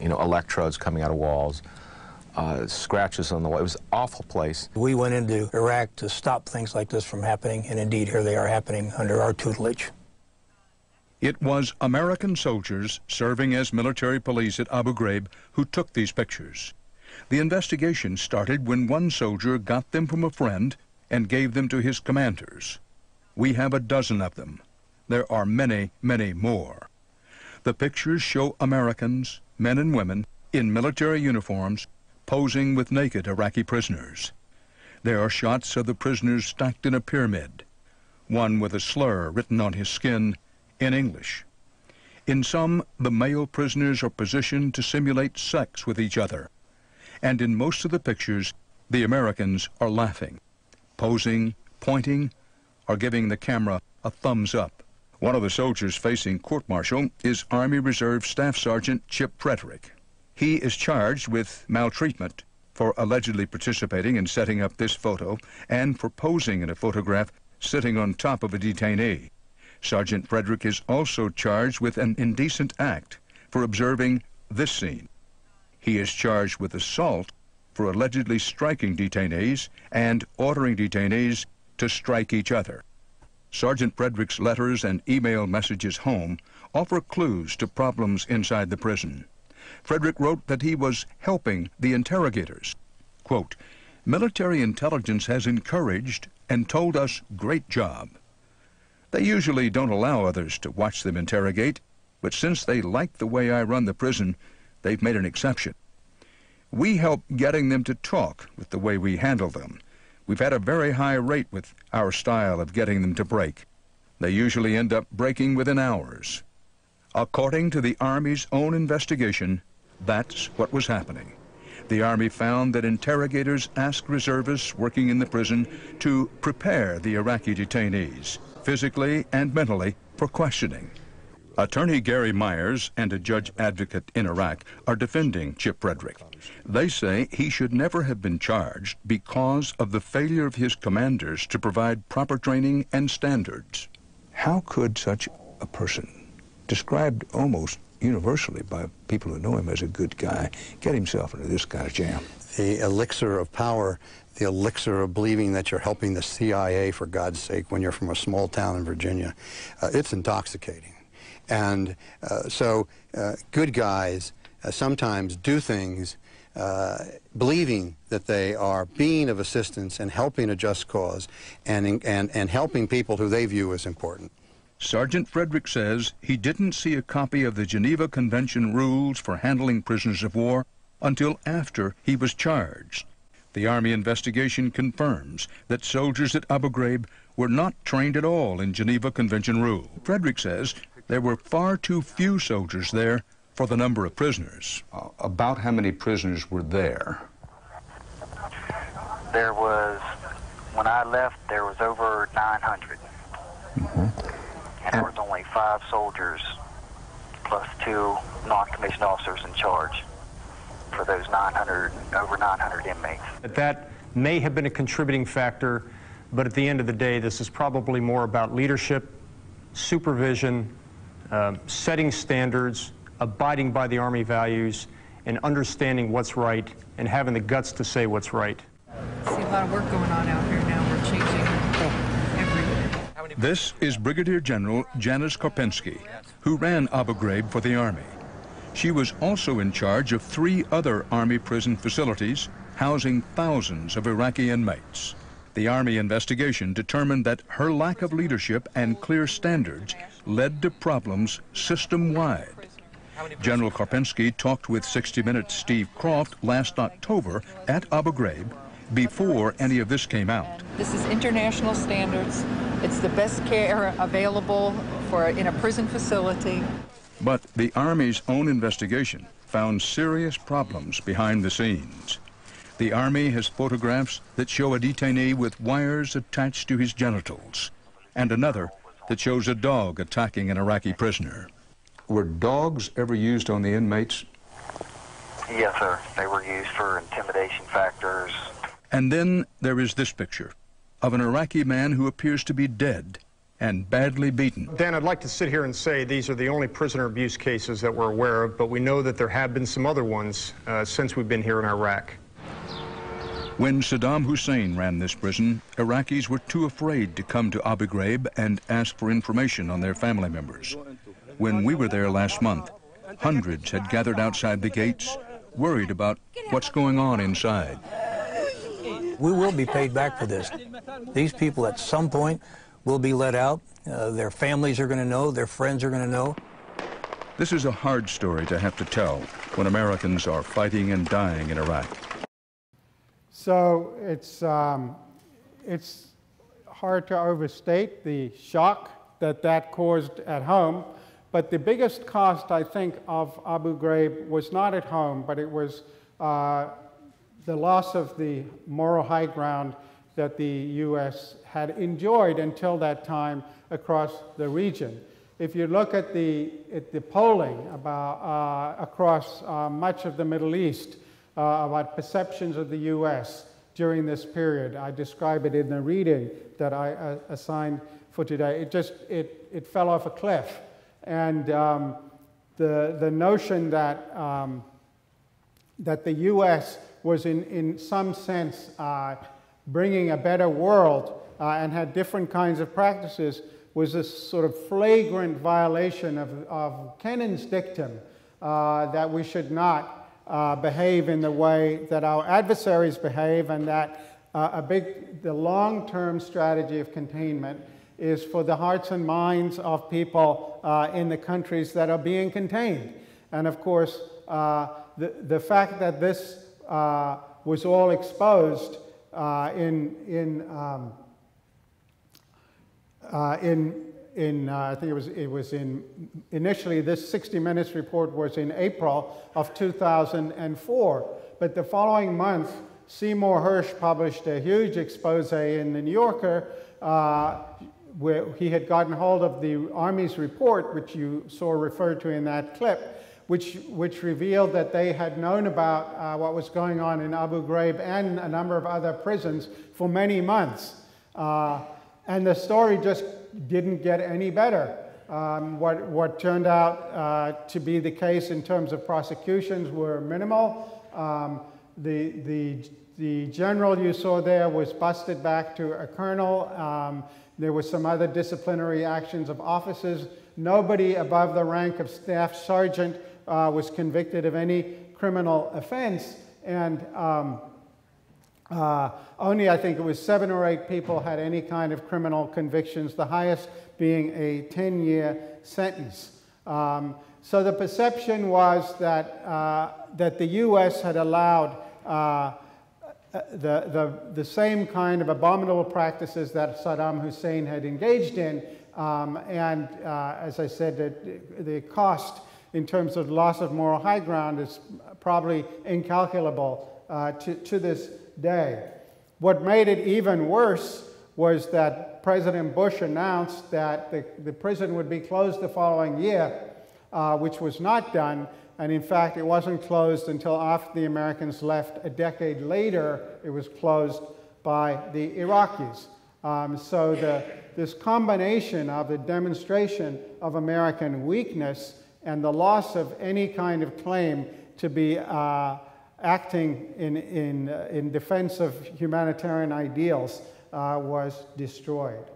electrodes coming out of walls, scratches on the wall. It was an awful place. We went into Iraq to stop things like this from happening, and indeed here they are happening under our tutelage. It was American soldiers serving as military police at Abu Ghraib who took these pictures. The investigation started when one soldier got them from a friend and gave them to his commanders. We have a dozen of them. There are many, many more. The pictures show Americans, men and women, in military uniforms, posing with naked Iraqi prisoners. There are shots of the prisoners stacked in a pyramid, one with a slur written on his skin in English. In some, the male prisoners are positioned to simulate sex with each other. And in most of the pictures, the Americans are laughing, posing, pointing, or giving the camera a thumbs up. One of the soldiers facing court-martial is Army Reserve Staff Sergeant Chip Frederick. He is charged with maltreatment for allegedly participating in setting up this photo and for posing in a photograph sitting on top of a detainee. Sergeant Frederick is also charged with an indecent act for observing this scene. He is charged with assault for allegedly striking detainees and ordering detainees to strike each other. Sergeant Frederick's letters and email messages home offer clues to problems inside the prison. Frederick wrote that he was helping the interrogators. Quote, "Military intelligence has encouraged and told us great job. They usually don't allow others to watch them interrogate, but since they like the way I run the prison, they've made an exception. We help getting them to talk with the way we handle them. We've had a very high rate with our style of getting them to break. They usually end up breaking within hours." According to the Army's own investigation, that's what was happening. The Army found that interrogators asked reservists working in the prison to prepare the Iraqi detainees, physically and mentally, for questioning. Attorney Gary Myers and a judge advocate in Iraq are defending Chip Frederick. They say he should never have been charged because of the failure of his commanders to provide proper training and standards. How could such a person, described almost universally by people who know him as a good guy, get himself into this kind of jam? The elixir of power, the elixir of believing that you're helping the CIA, for God's sake, when you're from a small town in Virginia, it's intoxicating. And so good guys sometimes do things believing that they are being of assistance and helping a just cause and helping people who they view as important. Sergeant Frederick says he didn't see a copy of the Geneva Convention rules for handling prisoners of war until after he was charged. The Army investigation confirms that soldiers at Abu Ghraib were not trained at all in Geneva Convention rules. Frederick says there were far too few soldiers there for the number of prisoners. About how many prisoners were there? There was, when I left, there was over 900. And there was only 5 soldiers plus 2 non-commissioned officers in charge for those over 900 inmates. That may have been a contributing factor, but at the end of the day, this is probably more about leadership, supervision, setting standards, abiding by the Army values, and understanding what's right, and having the guts to say what's right. I see a lot of work going on out here now. We're changing every... This is Brigadier General Janice Korpensky, who ran Abu Ghraib for the Army. She was also in charge of 3 other Army prison facilities housing thousands of Iraqi inmates. The Army investigation determined that her lack of leadership and clear standards led to problems system-wide. General Karpinski talked with 60 Minutes' Steve Croft last October at Abu Ghraib before any of this came out. This is international standards. It's the best care available in a prison facility. But the Army's own investigation found serious problems behind the scenes. The Army has photographs that show a detainee with wires attached to his genitals, and another that shows a dog attacking an Iraqi prisoner. Were dogs ever used on the inmates? Yes, sir. They were used for intimidation factors. And then there is this picture of an Iraqi man who appears to be dead and badly beaten. Dan, I'd like to sit here and say these are the only prisoner abuse cases that we're aware of, but we know that there have been some other ones since we've been here in Iraq. When Saddam Hussein ran this prison, Iraqis were too afraid to come to Abu Ghraib and ask for information on their family members. When we were there last month, hundreds had gathered outside the gates, worried about what's going on inside. We will be paid back for this. These people at some point will be let out. Their families are going to know, their friends are going to know. This is a hard story to have to tell when Americans are fighting and dying in Iraq. So it's hard to overstate the shock that caused at home. But the biggest cost, I think, of Abu Ghraib was not at home, but it was the loss of the moral high ground that the U.S. had enjoyed until that time across the region. If you look at the polling about, across much of the Middle East about perceptions of the U.S. during this period, I describe it in the reading that I assigned for today. It fell off a cliff. And the notion that that the U.S. was in some sense bringing a better world and had different kinds of practices was a sort of flagrant violation of Kennan's dictum that we should not behave in the way that our adversaries behave, and that the long-term strategy of containment is for the hearts and minds of people in the countries that are being contained. And of course, the fact that this was all exposed I think it was initially this 60 Minutes report was in April of 2004, but the following month Seymour Hersh published a huge expose in the New Yorker where he had gotten hold of the Army's report, which you saw referred to in that clip, which revealed that they had known about what was going on in Abu Ghraib and a number of other prisons for many months. And the story just didn't get any better. What turned out to be the case in terms of prosecutions were minimal. The general you saw there was busted back to a colonel. There were some other disciplinary actions of officers. Nobody above the rank of staff sergeant was convicted of any criminal offense, and only I think it was 7 or 8 people had any kind of criminal convictions, the highest being a 10-year sentence. So the perception was that the U.S. had allowed the same kind of abominable practices that Saddam Hussein had engaged in, and as I said, the cost in terms of loss of moral high ground is probably incalculable to this day. What made it even worse was that President Bush announced that the prison would be closed the following year, which was not done. And in fact, it wasn't closed until after the Americans left. A decade later, it was closed by the Iraqis. So this combination of the demonstration of American weakness and the loss of any kind of claim to be acting in defense of humanitarian ideals was destroyed.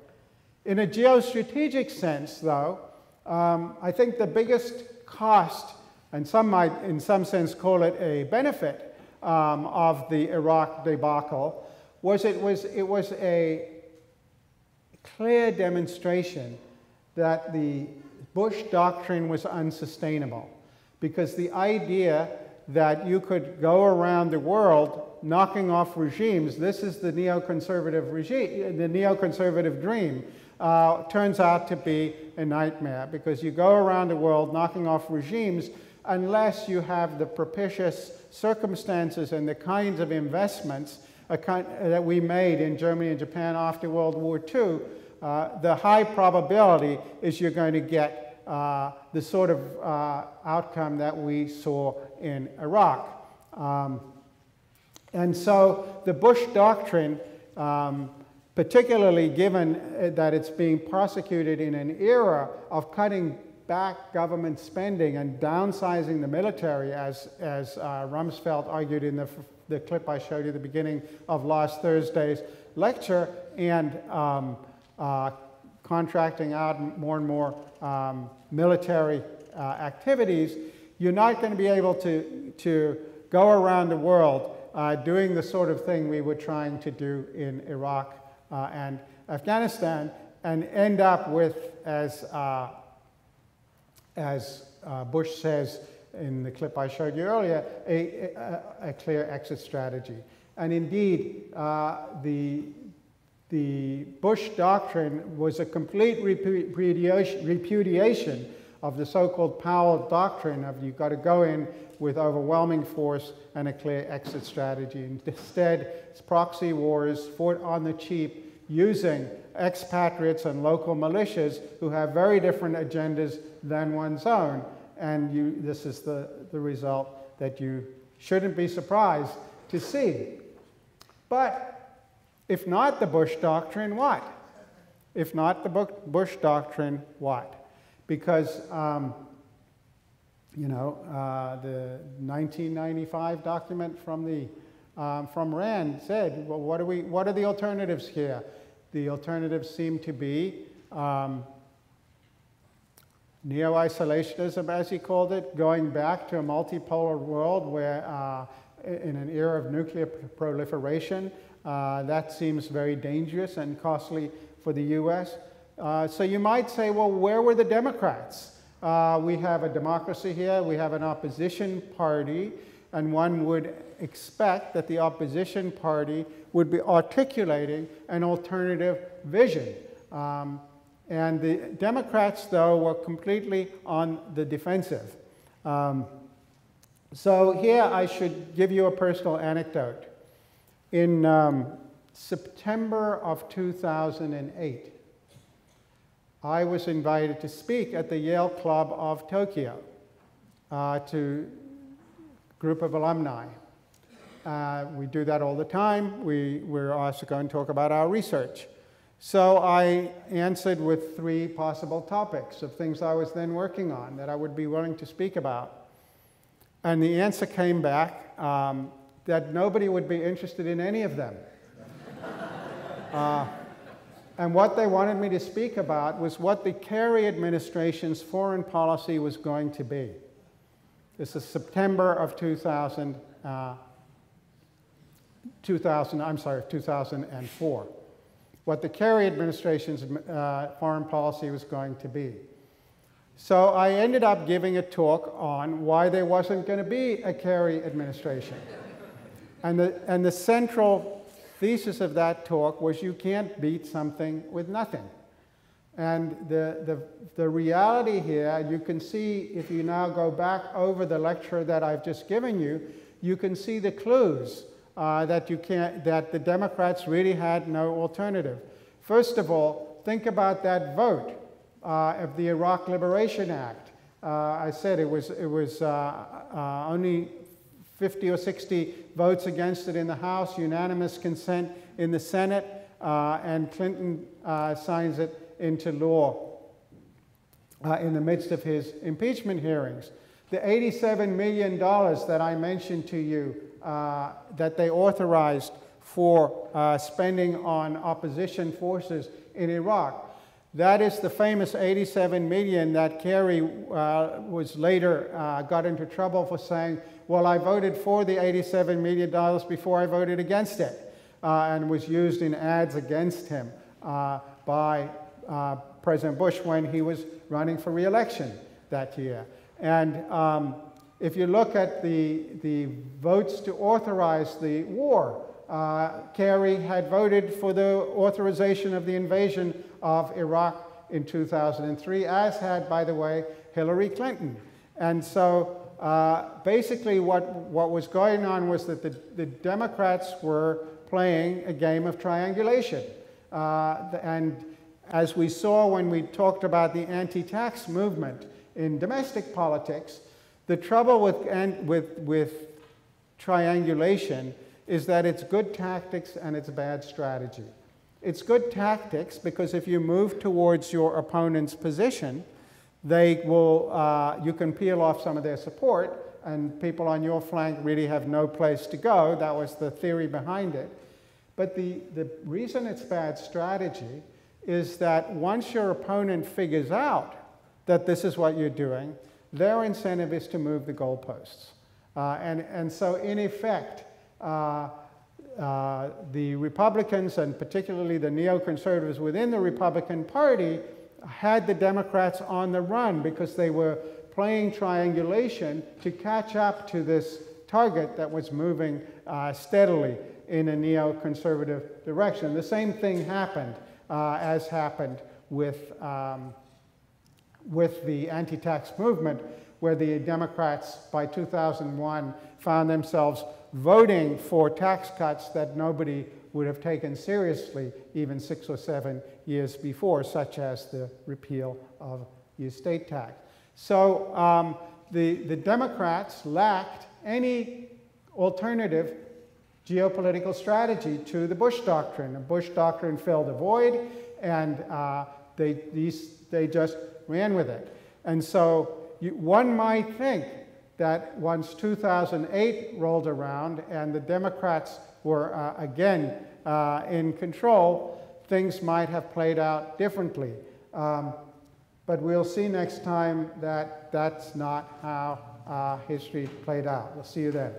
In a geostrategic sense, though, I think the biggest cost, and some might in some sense call it a benefit, of the Iraq debacle was it was a clear demonstration that the Bush doctrine was unsustainable, because the idea that you could go around the world knocking off regimes, this is the neoconservative regime, the neoconservative dream, turns out to be a nightmare, because you go around the world knocking off regimes unless you have the propitious circumstances and the kinds of investments that we made in Germany and Japan after World War II. The high probability is you're going to get the sort of outcome that we saw in Iraq. And so the Bush doctrine, particularly given that it's being prosecuted in an era of cutting back government spending and downsizing the military, as Rumsfeld argued in the clip I showed you at the beginning of last Thursday's lecture, and contracting out more and more military activities, you're not going to be able to go around the world doing the sort of thing we were trying to do in Iraq and Afghanistan and end up with, as Bush says in the clip I showed you earlier, a clear exit strategy. And indeed, the Bush doctrine was a complete repudiation of the so-called Powell doctrine of you've got to go in with overwhelming force and a clear exit strategy. Instead, it's proxy wars fought on the cheap using expatriates and local militias who have very different agendas than one's own. And this is the result that you shouldn't be surprised to see. But if not the Bush doctrine, what? If not the Bush doctrine, what? Because, the 1995 document from Rand said, well, what are the alternatives here? The alternatives seem to be neo-isolationism, as he called it, going back to a multipolar world where, in an era of nuclear proliferation, that seems very dangerous and costly for the U.S. So you might say, well, where were the Democrats? We have a democracy here, we have an opposition party, and one would expect that the opposition party would be articulating an alternative vision. And the Democrats, though, were completely on the defensive. So here I should give you a personal anecdote. In September of 2008, I was invited to speak at the Yale Club of Tokyo to a group of alumni. We do that all the time. We're also going to talk about our research. So I answered with 3 possible topics of things I was then working on that I would be willing to speak about. And the answer came back that nobody would be interested in any of them. And what they wanted me to speak about was what the Kerry administration's foreign policy was going to be. This is September of 2004. What the Kerry administration's foreign policy was going to be. So I ended up giving a talk on why there wasn't going to be a Kerry administration. And the central thesis of that talk was you can't beat something with nothing. And the reality here, you can see if you now go back over the lecture that I've just given you, you can see the clues that the Democrats really had no alternative. First of all, think about that vote of the Iraq Liberation Act. I said it was only 50 or 60 votes against it in the House, unanimous consent in the Senate, and Clinton signs it into law in the midst of his impeachment hearings. The $87 million that I mentioned to you that they authorized for spending on opposition forces in Iraq, that is the famous $87 million that Kerry was later got into trouble for saying, well, I voted for the $87 million before I voted against it, and was used in ads against him by President Bush when he was running for re-election that year. And If you look at the votes to authorize the war, Kerry had voted for the authorization of the invasion of Iraq in 2003, as had, by the way, Hillary Clinton. And so basically what was going on was that the Democrats were playing a game of triangulation. And as we saw when we talked about the anti-tax movement in domestic politics, the trouble with triangulation is that it's good tactics and it's bad strategy. It's good tactics because if you move towards your opponent's position, they will, you can peel off some of their support, and people on your flank really have no place to go. That was the theory behind it. But the reason it's bad strategy is that once your opponent figures out that this is what you're doing, their incentive is to move the goalposts. And so in effect, the Republicans, and particularly the neoconservatives within the Republican Party, had the Democrats on the run because they were playing triangulation to catch up to this target that was moving steadily in a neoconservative direction. The same thing happened as happened with the anti-tax movement, where the Democrats by 2001 found themselves voting for tax cuts that nobody would have taken seriously even 6 or 7 years before, such as the repeal of the estate tax. So the Democrats lacked any alternative geopolitical strategy to the Bush Doctrine. The Bush Doctrine filled a void, and they just ran with it. And so one might think that once 2008 rolled around and the Democrats were again in control, things might have played out differently. But we'll see next time that that's not how history played out. We'll see you then.